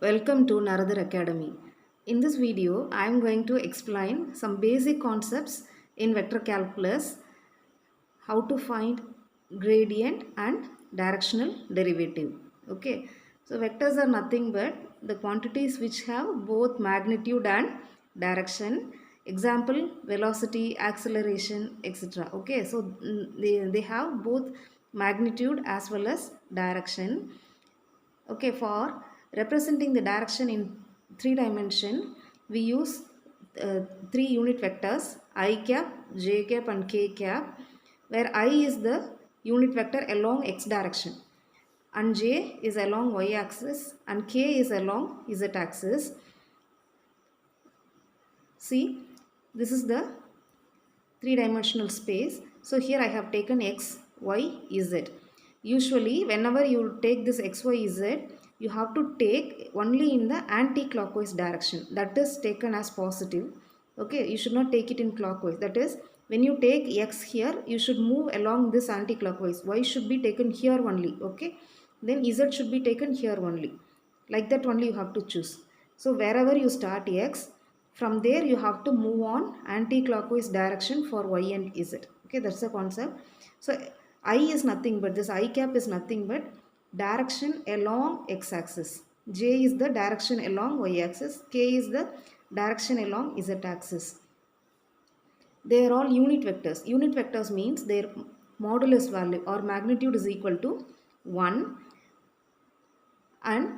Welcome to Naradar Academy. In this video, I am going to explain some basic concepts in vector calculus, how to find gradient and directional derivative. Okay, so vectors are nothing but the quantities which have both magnitude and direction. Example, velocity, acceleration, etc. Okay, so they have both magnitude as well as direction. Okay, for representing the direction in three dimension, we use three unit vectors I cap, j cap and k cap, where I is the unit vector along x direction and j is along y axis and k is along z axis. See, this is the three-dimensional space. So here I have taken x, y, z. Usually whenever you take this x, y, z, you have to take only in the anti-clockwise direction. That is taken as positive. Okay, you should not take it in clockwise. That is, when you take x here, you should move along this anti-clockwise. Y should be taken here only. Okay, then z should be taken here only. Like that only you have to choose. So wherever you start x, from there you have to move on anti-clockwise direction for y and z. Okay, that's the concept. So I is nothing but this I cap is nothing but direction along x axis. J is the direction along y axis. K is the direction along z axis. They are all unit vectors. Unit vectors means their modulus value or magnitude is equal to 1, and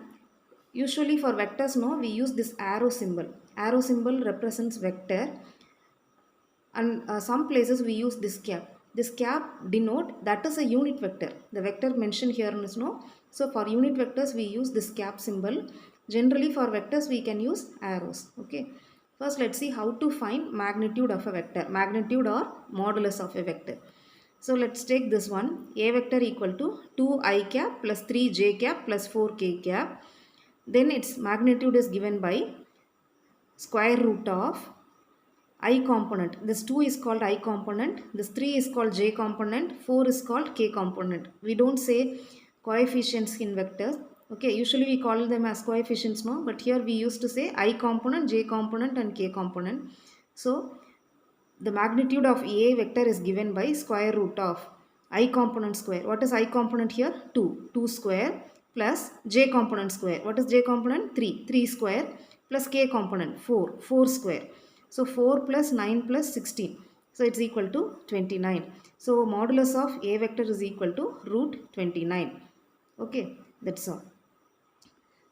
usually for vectors we use this arrow symbol. Arrow symbol represents vector, and some places we use this cap. This cap denote that is a unit vector. The vector mentioned here is So for unit vectors we use this cap symbol. Generally for vectors we can use arrows. Okay. First let's see how to find magnitude of a vector. Magnitude or modulus of a vector. So let's take this one. A vector equal to 2i cap plus 3j cap plus 4k cap. Then its magnitude is given by square root of I component. This 2 is called I component, this 3 is called j component, 4 is called k component. We don't say coefficients in vectors. Okay, usually we call them as coefficients, no, but here we used to say I component, j component and k component. So the magnitude of A vector is given by square root of I component square. What is I component here? 2. 2 square plus j component square. What is j component? 3. 3 square plus k component 4. 4 square. So 4 plus 9 plus 16. So it's equal to 29. So modulus of A vector is equal to root 29. Okay, that's all.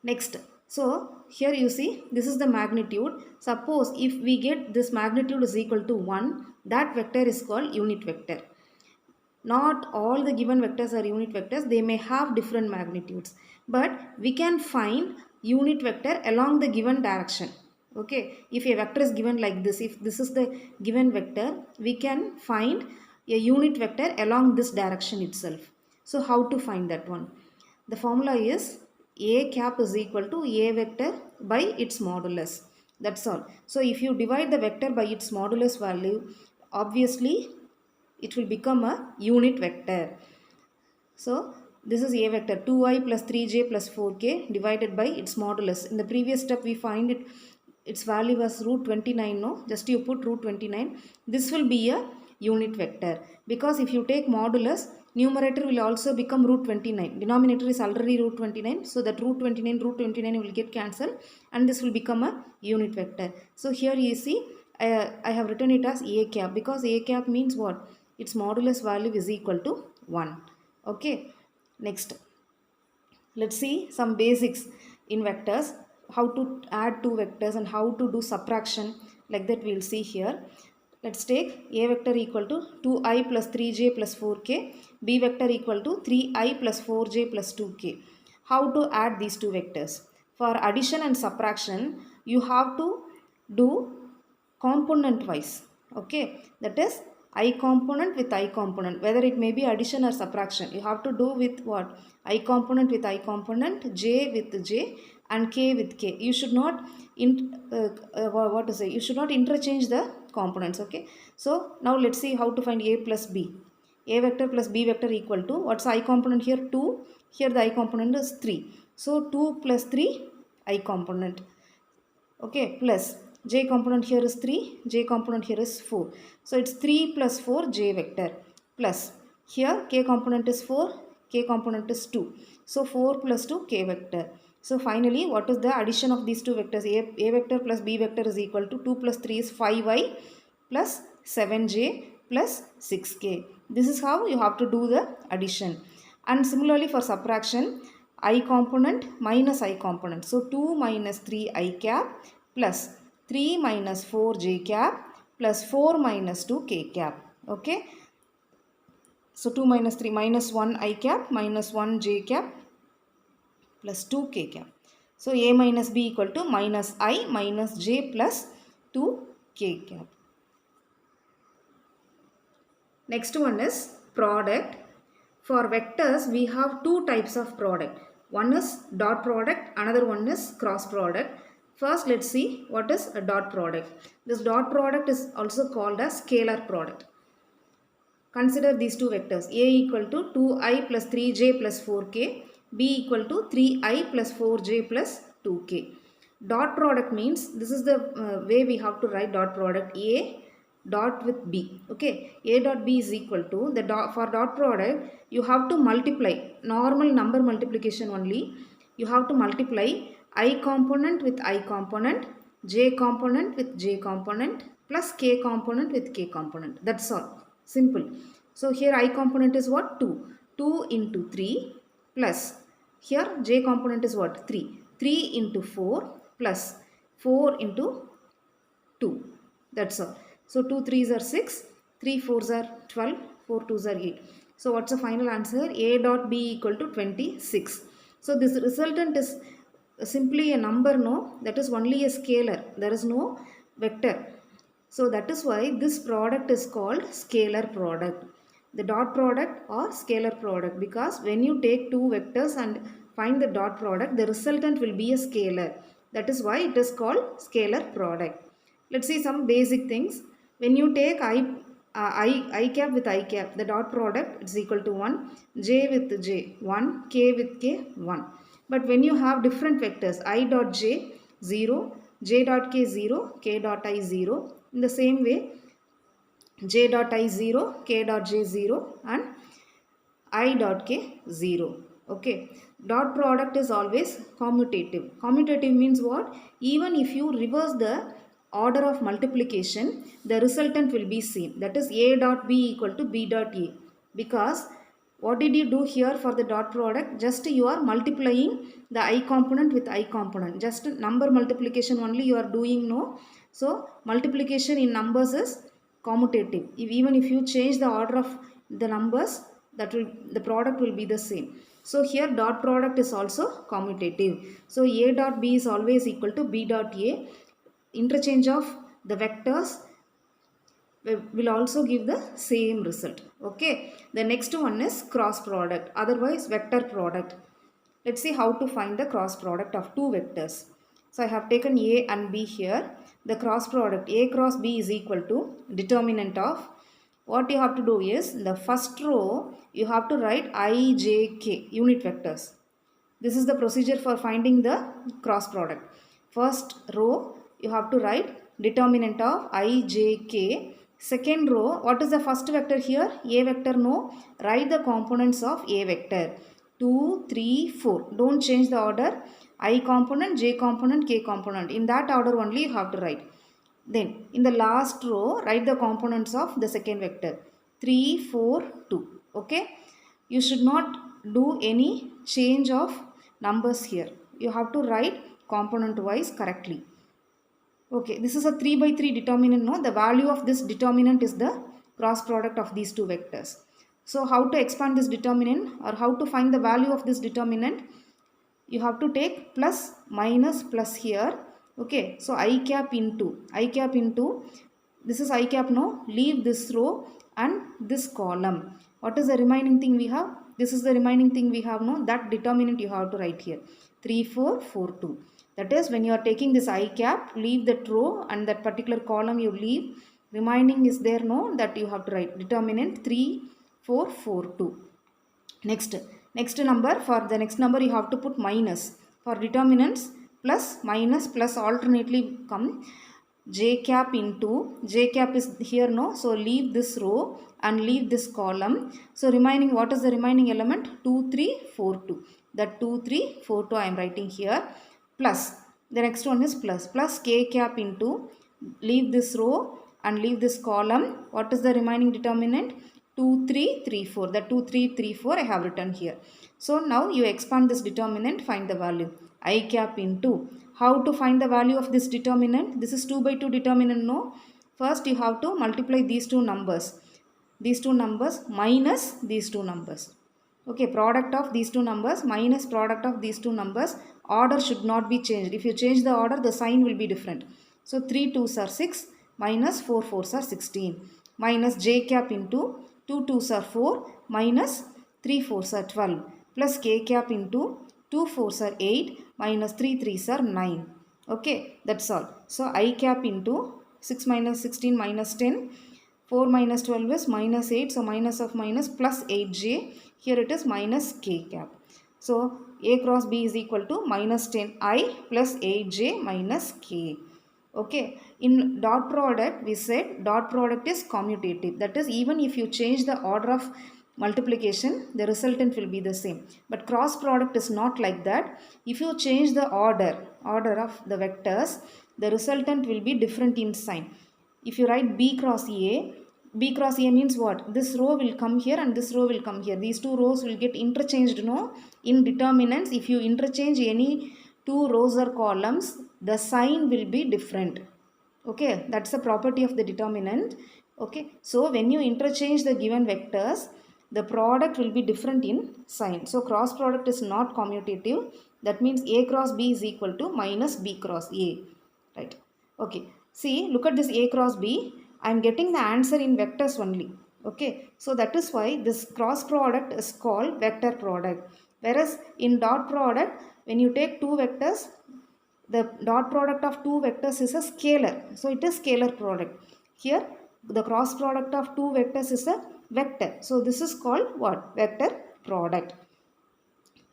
Next, so here you see this is the magnitude. Suppose if we get this magnitude is equal to 1, that vector is called unit vector. Not all the given vectors are unit vectors, they may have different magnitudes, but we can find unit vector along the given direction. Okay, if a vector is given like this, if this is the given vector, we can find a unit vector along this direction itself. So how to find that one? The formula is A cap is equal to A vector by its modulus. That's all. So if you divide the vector by its modulus value, obviously it will become a unit vector. So this is A vector 2i plus 3j plus 4k divided by its modulus. In the previous step we find its value was root 29, no? Just you put root 29. This will be a unit vector because if you take modulus, numerator will also become root 29. Denominator is already root 29. So that root 29 will get cancelled and this will become a unit vector. So here you see I have written it as A cap because A cap means what? Its modulus value is equal to 1. Okay. Next, let's see some basics in vectors. How to add two vectors and how to do subtraction, like that we will see here. Let's take A vector equal to 2i plus 3j plus 4k, B vector equal to 3i plus 4j plus 2k. How to add these two vectors? For addition and subtraction, you have to do component wise. Okay, that is I component with I component, whether it may be addition or subtraction. You have to do with what? I component with I component, j with j and k with k. You should not you should not interchange the components. Okay, so now let's see how to find A plus B. A vector plus B vector equal to, what's I component here? 2. Here the I component is 3. So 2 plus 3 I component. Okay, plus j component here is 3, j component here is 4. So it's 3 plus 4 j vector, plus here k component is 4, k component is 2. So 4 plus 2 k vector. So finally what is the addition of these two vectors? A vector plus b vector is equal to 2 plus 3 is 5i plus 7j plus 6k. This is how you have to do the addition. And similarly for subtraction, I component minus I component. So 2 minus 3 I cap plus 3 minus 4 j cap plus 4 minus 2 k cap. Okay. So 2 minus 3 minus 1 I cap minus 1 j cap plus 2 k cap. So a minus b equal to minus I minus j plus 2 k cap. Next one is product. For vectors, we have two types of product. One is dot product, another one is cross product. First, let's see what is a dot product. This dot product is also called as scalar product. Consider these two vectors. A equal to 2i plus 3j plus 4k. B equal to 3i plus 4j plus 2k. Dot product means, this is the way we have to write dot product. A dot with b. Okay, a dot b is equal to the dot. For dot product you have to multiply, normal number multiplication only. You have to multiply I component with I component, j component with j component plus k component with k component. That's all, simple. So here I component is what? 2 into 3 plus here j component is what? 3 into 4 plus 4 into 2. That's all. So 2 3s are 6, 3 4s are 12, 4 2s are 8. So what's the final answer? A dot b equal to 26. So this resultant is simply a number, no? That is only a scalar. There is no vector. So that is why this product is called scalar product. The dot product or scalar product, because when you take two vectors and find the dot product, the resultant will be a scalar. That is why it is called scalar product. Let's see some basic things. When you take I cap with I cap, the dot product is equal to 1, j with j 1, k with k 1. But when you have different vectors, I dot j 0, j dot k 0, k dot I 0. In the same way, j dot I 0, k dot j 0 and I dot k 0. Okay. Dot product is always commutative. Commutative means what? Even if you reverse the order of multiplication, the resultant will be same. That is a dot b equal to b dot a. Because what did you do here for the dot product? Just you are multiplying the I component with I component. Just number multiplication only you are doing, no. So multiplication in numbers is commutative. Even if you change the order of the numbers, the product will be the same. So here dot product is also commutative. So a dot b is always equal to b dot a. Interchange of the vectors will also give the same result. Okay. The next one is cross product, otherwise vector product. Let's see how to find the cross product of two vectors. So I have taken a and b here. The cross product a cross b is equal to determinant of, what you have to do is, in the first row you have to write I, j, k unit vectors. This is the procedure for finding the cross product. First row you have to write determinant of I, j, k. Second row, what is the first vector here? A vector, no. Write the components of a vector. 2, 3, 4. Don't change the order. I component, j component, k component. In that order only you have to write. Then in the last row, write the components of the second vector. 3, 4, 2. Okay. You should not do any change of numbers here. You have to write component wise correctly. Okay, this is a 3 by 3 determinant, no? The value of this determinant is the cross product of these two vectors. So how to expand this determinant, or how to find the value of this determinant? You have to take plus, minus, plus here. Okay, so I cap into, this is I cap, no? Leave this row and this column. What is the remaining thing we have? This is the remaining thing we have, no? That determinant you have to write here. 3, 4, 4, 2. That is, when you are taking this I cap, leave that row and that particular column you leave. Remaining is there, no? That you have to write determinant 3, 4, 4, 2. Next number, for the next number you have to put minus. For determinants, plus minus plus alternately come. J cap into j cap is here, no, so leave this row and leave this column. So remaining, what is the remaining element? 2 3 4 2. That 2 3 4 2 I am writing here, plus the next one is plus k cap into, leave this row and leave this column. What is the remaining determinant? 2 3 3 4. The 2 3 3 4 I have written here. So now you expand this determinant, find the value. I cap into, how to find the value of this determinant? This is 2 by 2 determinant, no. First you have to multiply these two numbers. These two numbers minus these two numbers. Okay, product of these two numbers minus product of these two numbers. Order should not be changed. If you change the order, the sign will be different. So 3 2s are 6 minus 4 4s are 16 minus j cap into 2 2s are 4 minus 3 4s are 12 plus k cap into 2 4s are 8 minus 3 3s are 9. Okay, that's all. So I cap into 6 minus 16 minus 10. 4 minus 12 is minus 8. So minus of minus plus 8j. Here it is minus k cap. So a cross b is equal to minus 10i plus 8j minus k. Okay. In dot product, we said dot product is commutative. That is, even if you change the order of multiplication, the resultant will be the same. But cross product is not like that. If you change the order of the vectors, the resultant will be different in sign. If you write b cross a means what? This row will come here and this row will come here. These two rows will get interchanged, no? In determinants, if you interchange any two rows or columns, the sign will be different. Okay, that's the property of the determinant. Okay, so when you interchange the given vectors, the product will be different in sign. So cross product is not commutative. That means a cross b is equal to minus b cross a. Right. Okay. See, look at this a cross b. I am getting the answer in vectors only. Okay. So that is why this cross product is called vector product. Whereas in dot product, when you take two vectors, the dot product of two vectors is a scalar. So it is scalar product. Here the cross product of two vectors is a vector. So this is called what? Vector product.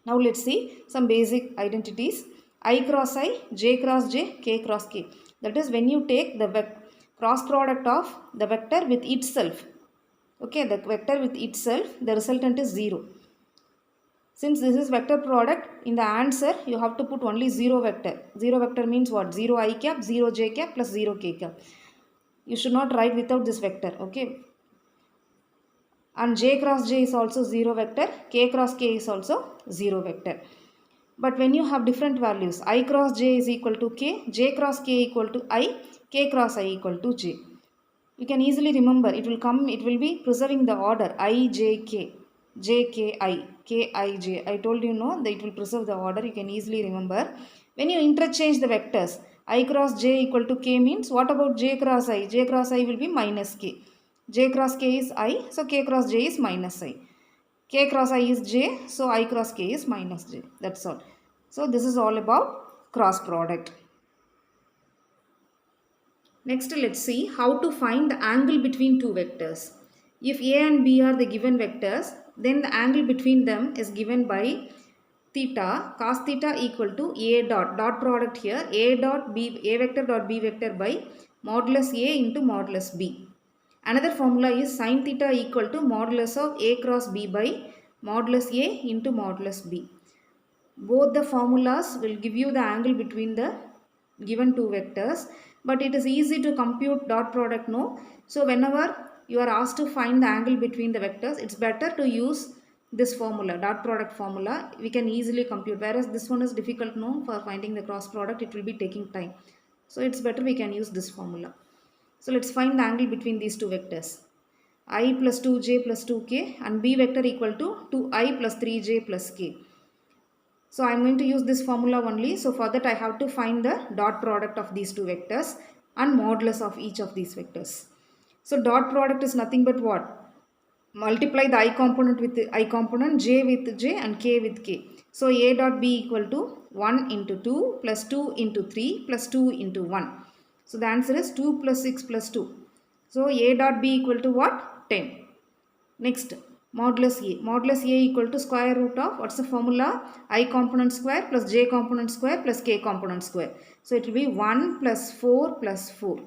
Now let's see some basic identities. I cross I, j cross j, k cross k. That is, when you take the cross product of the vector with itself. Okay, the vector with itself, the resultant is 0. Since this is vector product, in the answer you have to put only 0 vector. 0 vector means what? 0 I cap, 0 j cap plus 0 k cap. You should not write without this vector. Okay. And j cross j is also 0 vector, k cross k is also 0 vector. But when you have different values, I cross j is equal to k, j cross k equal to I, k cross I equal to j. You can easily remember, it will be preserving the order I, j, k, j, k, I, k, I, j. I told you, no, that it will preserve the order. You can easily remember. When you interchange the vectors, I cross j equal to k means, what about j cross I? J cross I will be minus k. J cross k is I, so k cross j is minus I. K cross I is j, so I cross k is minus j. That's all. So this is all about cross product. Next, let's see how to find the angle between two vectors. If a and b are the given vectors, then the angle between them is given by theta, cos theta equal to a dot product here, a vector dot b vector by modulus a into modulus b. Another formula is sin theta equal to modulus of a cross b by modulus a into modulus b. Both the formulas will give you the angle between the given two vectors, but it is easy to compute dot product, no? So whenever you are asked to find the angle between the vectors, it's better to use this formula, dot product formula. We can easily compute, whereas this one is difficult, no? For finding the cross product, it will be taking time. So it's better we can use this formula. So let's find the angle between these two vectors. I plus 2j plus 2k and b vector equal to 2i plus 3j plus k. So I am going to use this formula only. So for that I have to find the dot product of these two vectors and modulus of each of these vectors. So dot product is nothing but what? Multiply the I component with the I component, j with j and k with k. So a dot b equal to 1 into 2 plus 2 into 3 plus 2 into 1. So the answer is 2 plus 6 plus 2. So a dot b equal to what? 10. Next, modulus A. Modulus A equal to square root of, what's the formula? I component square plus j component square plus k component square. So it will be 1 plus 4 plus 4.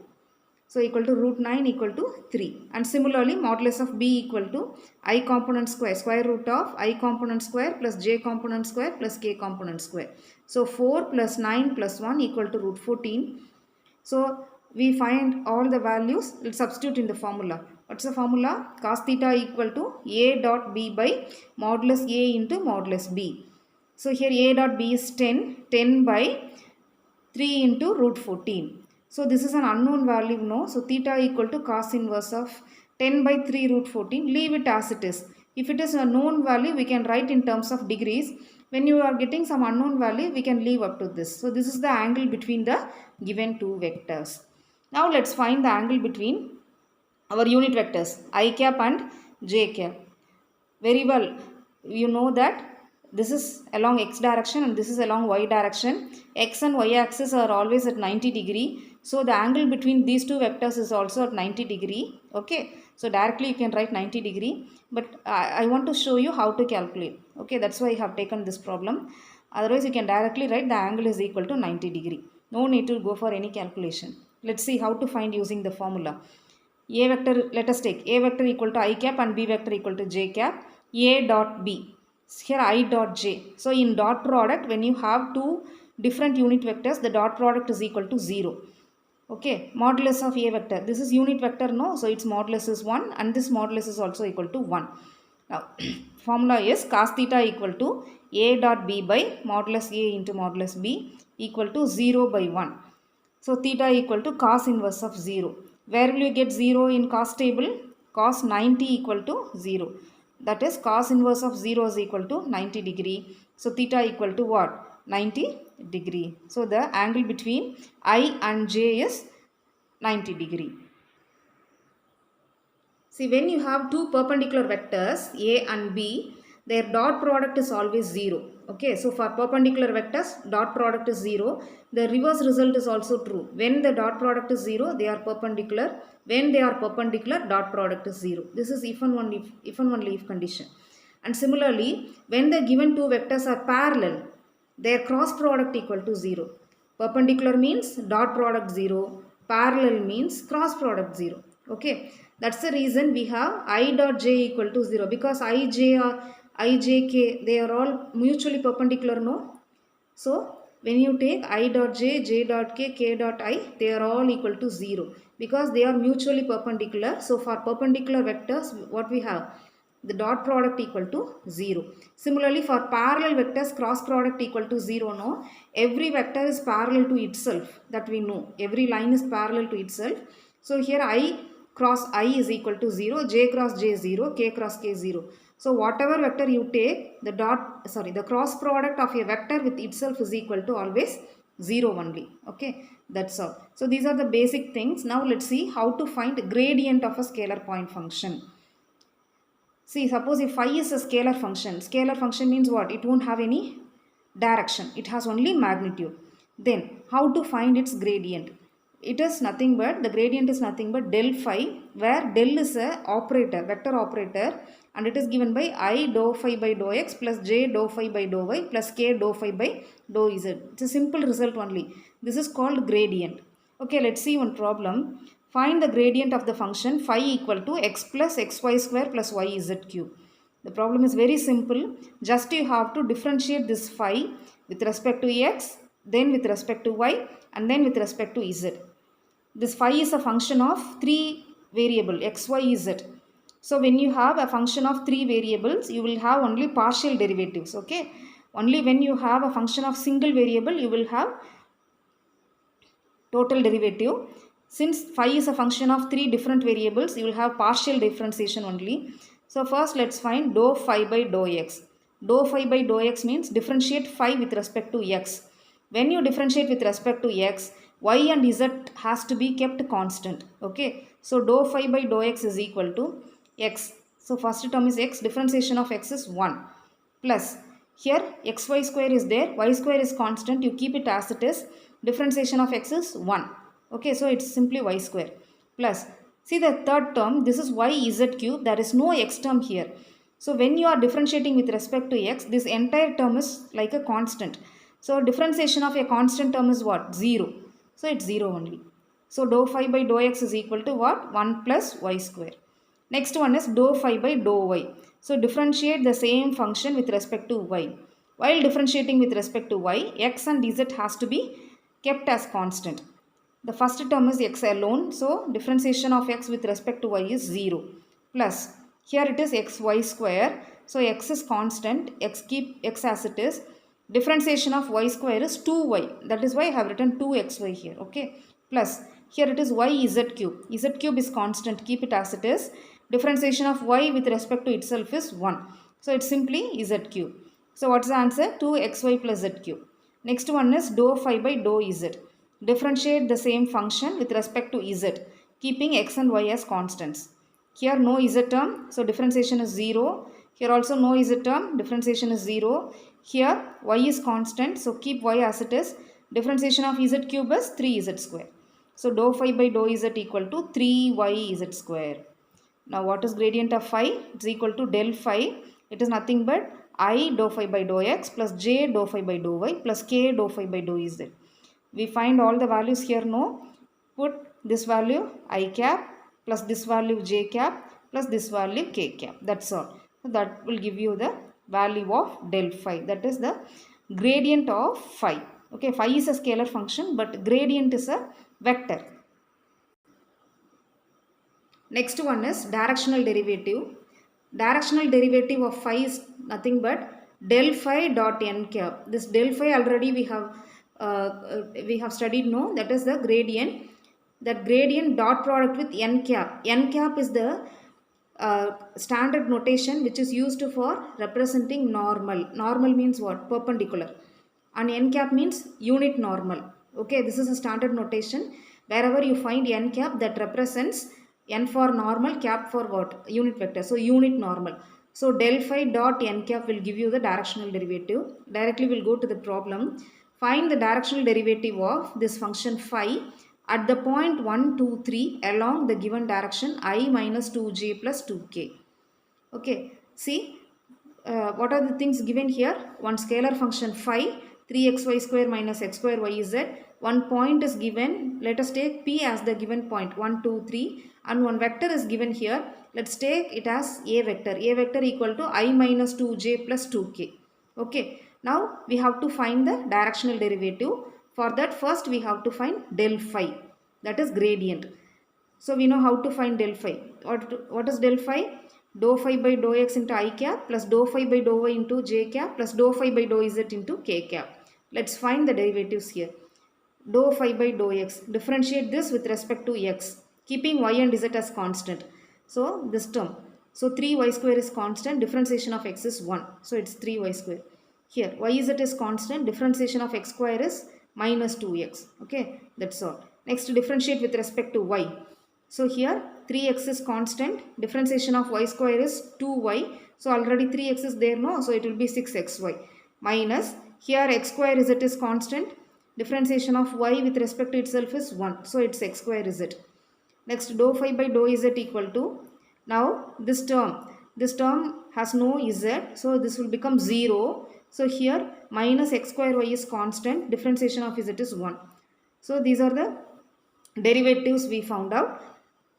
So equal to root 9 equal to 3. And similarly, modulus of B equal to I component square, square root of I component square plus j component square plus k component square. So 4 plus 9 plus 1 equal to root 14. So we find all the values, we'll substitute in the formula. What's the formula? Cos theta equal to A dot B by modulus A into modulus B. So here A dot B is 10, 10 by 3 into root 14. So this is an unknown value, no? So theta equal to cos inverse of 10 by 3 root 14. Leave it as it is. If it is a known value, we can write in terms of degrees. When you are getting some unknown value, we can leave up to this. So this is the angle between the given two vectors. Now let's find the angle between our unit vectors I cap and j cap. Very well, you know that this is along x direction and this is along y direction. X and y axis are always at 90 degree. So the angle between these two vectors is also at 90 degree. Okay. So directly you can write 90 degree. But I want to show you how to calculate. Okay. That's why I have taken this problem. Otherwise you can directly write the angle is equal to 90 degree. No need to go for any calculation. Let's see how to find using the formula. A vector, let us take A vector equal to I cap and B vector equal to j cap. A dot B. Here I dot j. So in dot product, when you have two different unit vectors, the dot product is equal to 0. Okay, modulus of A vector. This is unit vector, no? So its modulus is 1 and this modulus is also equal to 1. Now, formula is cos theta equal to A dot B by modulus A into modulus B equal to 0 by 1. So theta equal to cos inverse of 0. Where will you get 0 in cos table? Cos 90 equal to 0. That is cos inverse of 0 is equal to 90 degree. So theta equal to what? 90 degree. So the angle between I and J is 90 degree. See, when you have two perpendicular vectors A and B, their dot product is always 0. Okay, so for perpendicular vectors, dot product is 0. The reverse result is also true. When the dot product is 0, they are perpendicular. When they are perpendicular, dot product is 0. This is if and only if condition. And similarly, when the given two vectors are parallel, their cross product equal to 0. Perpendicular means dot product 0. Parallel means cross product 0. Okay, that's the reason we have I dot j equal to 0, because I, j, k, they are all mutually perpendicular, no? So when you take I dot j, j dot k, k dot I, they are all equal to 0 because they are mutually perpendicular. So for perpendicular vectors, what we have? The dot product equal to 0. Similarly, for parallel vectors, cross product equal to 0, no? Every vector is parallel to itself, that we know. Every line is parallel to itself. So here I cross I is equal to 0, j cross j 0, k cross k 0. So whatever vector you take, the cross product of a vector with itself is equal to always 0 only. Okay, that's all. So these are the basic things. Now let's see how to find gradient of a scalar point function. See, suppose if phi is a scalar function means what? It won't have any direction. It has only magnitude. Then, how to find its gradient? It is nothing but, the gradient is nothing but del phi, where del is a operator, vector operator, and it is given by I dou phi by dou x plus j dou phi by dou y plus k dou phi by dou z. It's a simple result only. This is called gradient. Okay, let's see one problem. Find the gradient of the function phi equal to x plus xy square plus yz cube. The problem is very simple. Just you have to differentiate this phi with respect to x, then with respect to y, and then with respect to z. This phi is a function of three variables x, y, z. So when you have a function of three variables, you will have only partial derivatives. Okay. Only when you have a function of single variable, you will have total derivative. Since phi is a function of three different variables, you will have partial differentiation only. So first let's find dou phi by dou x. Dou phi by dou x means differentiate phi with respect to x. When you differentiate with respect to x, y and z has to be kept constant. Okay. So dou phi by dou x is equal to x. So first term is x, differentiation of x is 1 plus here xy square is there, y square is constant, you keep it as it is, differentiation of x is 1. Okay, so it's simply y square plus, see the third term, this is yz cube, there is no x term here. So when you are differentiating with respect to x, this entire term is like a constant. So differentiation of a constant term is what? 0. So it's 0 only. So dou phi by dou x is equal to what? 1 plus y square. Next one is dou phi by dou y. So differentiate the same function with respect to y. While differentiating with respect to y, x and z has to be kept as constant. The first term is x alone. So differentiation of x with respect to y is 0. Plus here it is xy square. So x is constant. X keep x as it is. Differentiation of y square is 2y. That is why I have written 2xy here. Okay. Plus here it is y z cube. Z cube is constant. Keep it as it is. Differentiation of y with respect to itself is 1. So it's simply z cube. So what's the answer? 2xy plus z cube. Next one is dou phi by dou z. Differentiate the same function with respect to z, keeping x and y as constants. Here no z term, so differentiation is 0. Here also no z term, differentiation is 0. Here y is constant, so keep y as it is. Differentiation of z cube is 3z square. So dou phi by dou z equal to 3yz square. Now what is gradient of phi? It's equal to del phi. It is nothing but I dou phi by dou x plus j dou phi by dou y plus k dou phi by dou z. We find all the values here, no? Put this value I cap plus this value j cap plus this value k cap. That's all. So that will give you the value of del phi. That is the gradient of phi. Okay, phi is a scalar function, but gradient is a vector. Next one is directional derivative. Directional derivative of phi is nothing but del phi dot n cap. This del phi already we have studied, no? That is the gradient. That gradient dot product with n cap. N cap is the standard notation which is used for representing normal. Normal means what? Perpendicular. And n cap means unit normal. Okay, this is a standard notation. Wherever you find n cap, that represents n for normal, cap for what? Unit vector. So unit normal. So del phi dot n cap will give you the directional derivative. Directly we'll go to the problem. Find the directional derivative of this function phi at the point 1, 2, 3 along the given direction I minus 2j plus 2k. Okay, see what are the things given here? One scalar function phi, 3xy square minus x square yz. One point is given. Let us take p as the given point 1, 2, 3, and one vector is given here. Let's take it as a vector. A vector equal to I minus 2j plus 2k. Okay. Now we have to find the directional derivative. For that first we have to find del phi, that is gradient. So we know how to find del phi. What is del phi? Dou phi by dou x into I cap plus dou phi by dou y into j cap plus dou phi by dou z into k cap. Let's find the derivatives here. Dou phi by dou x. Differentiate this with respect to x, keeping y and z as constant. So this term. So 3y square is constant. Differentiation of x is 1. So it's 3y square. Here yz is constant. Differentiation of x square is minus 2x. Okay, that's all. Next, differentiate with respect to y. So here 3x is constant. Differentiation of y square is 2y. So already 3x is there, no? So it will be 6xy. Minus here x square z is constant. Differentiation of y with respect to itself is 1. So it's x square z. Next, dou phi by dou z equal to, now this term has no z. So this will become 0. So here minus x square y is constant. Differentiation of z is 1. So these are the derivatives we found out.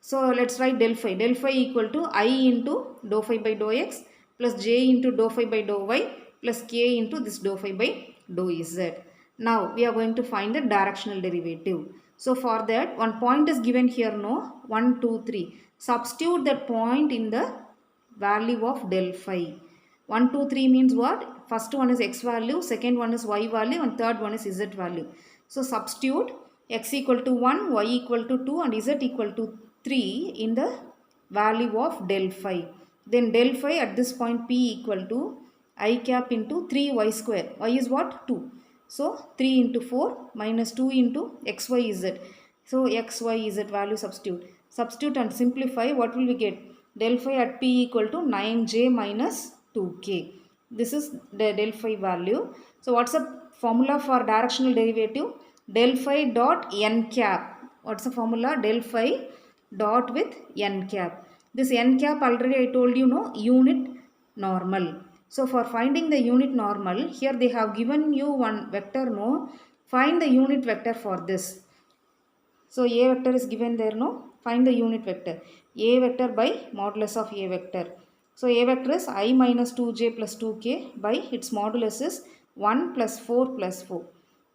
So let's write del phi. Del phi equal to I into dou phi by dou x plus j into dou phi by dou y plus k into this dou phi by dou z. Now we are going to find the directional derivative. So for that, one point is given here, no? 1, 2, 3. Substitute that point in the value of del phi. 1, 2, 3 means what? First one is x value, second one is y value, and third one is z value. So substitute x equal to 1, y equal to 2, and z equal to 3 in the value of del phi. Then del phi at this point p equal to I cap into 3y square. Y is what? 2. So 3 into 4 minus 2 into xy z. So xy z value substitute. Substitute and simplify. What will we get? Del phi at p equal to 9j minus 2k. This is the del phi value. So what's the formula for directional derivative? Del phi dot n cap. What's the formula? Del phi dot with n cap. This n cap already I told you, no? Unit normal. So for finding the unit normal, here they have given you one vector, no, find the unit vector for this. So a vector is given there, no, find the unit vector. A vector by modulus of a vector. So a vector is I minus 2j plus 2k by its modulus is 1 plus 4 plus 4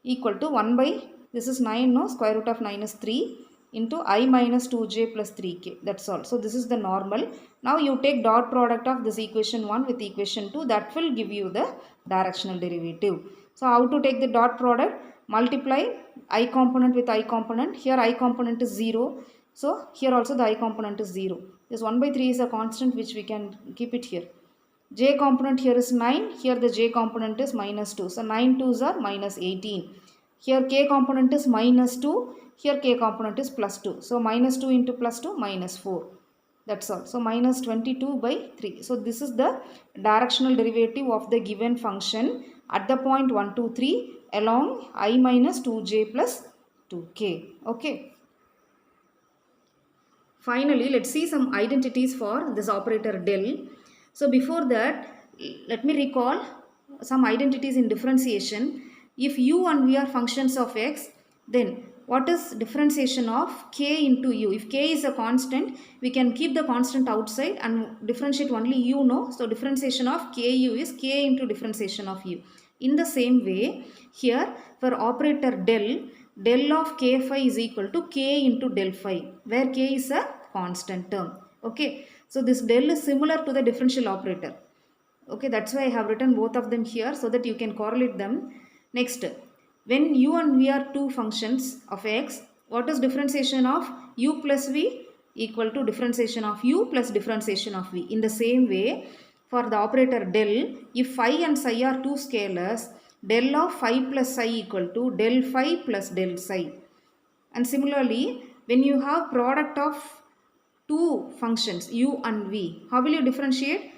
equal to 1 by, this is 9, no, square root of 9 is 3 into I minus 2j plus 3k. That's all. So this is the normal. Now you take dot product of this equation 1 with equation 2. That will give you the directional derivative. So how to take the dot product? Multiply I component with I component. Here I component is 0. So here also the I component is 0. This 1 by 3 is a constant which we can keep it here. J component here is 9. Here the J component is minus 2. So 9 2s are minus 18. Here K component is minus 2. Here K component is plus 2. So minus 2 into plus 2 minus 4. That's all. So minus 22 by 3. So this is the directional derivative of the given function at the point 1, 2, 3 along I minus 2j plus 2k. Okay. Finally, let's see some identities for this operator del. So before that, let me recall some identities in differentiation. If u and v are functions of x, then what is differentiation of k into u? If k is a constant, we can keep the constant outside and differentiate only u, no? So differentiation of ku is k into differentiation of u. In the same way, here for operator del, del of k phi is equal to k into del phi, where k is a constant term. Okay, so this del is similar to the differential operator. Okay, that's why I have written both of them here so that you can correlate them. Next, when u and v are two functions of x, what is differentiation of u plus v? Equal to differentiation of u plus differentiation of v. In the same way, for the operator del, if phi and psi are two scalars, del of phi plus psi equal to del phi plus del psi. And similarly, when you have product of two functions u and v, how will you differentiate?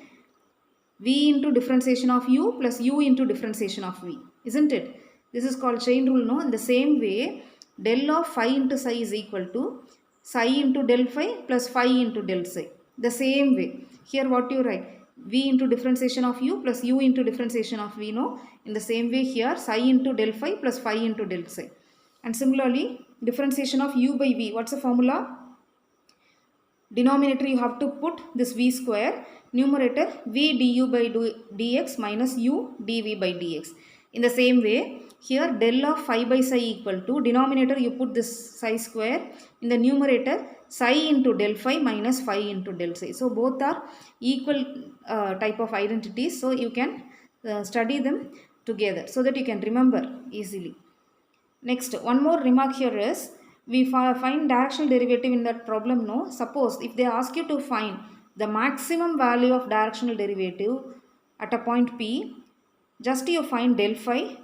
V into differentiation of u plus u into differentiation of v, isn't it? This is called chain rule, no? In the same way, del of phi into psi is equal to psi into del phi plus phi into del psi. The same way, here what you write? V into differentiation of u plus u into differentiation of v, no? In the same way here, psi into del phi plus phi into del psi. And similarly, differentiation of u by v, what's the formula? Denominator you have to put this v square, numerator v du by dx minus u dv by dx. In the same way, here del of phi by psi equal to, denominator you put this psi square, in the numerator psi into del phi minus phi into del psi. So both are equal type of identities, so you can study them together so that you can remember easily. Next, one more remark here is, we find directional derivative in that problem, no? Suppose if they ask you to find the maximum value of directional derivative at a point P, just you find del phi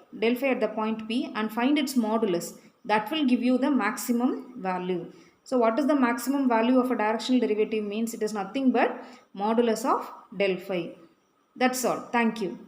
at the point P and find its modulus. That will give you the maximum value. So what is the maximum value of a directional derivative means? It is nothing but modulus of del phi. That's all. Thank you.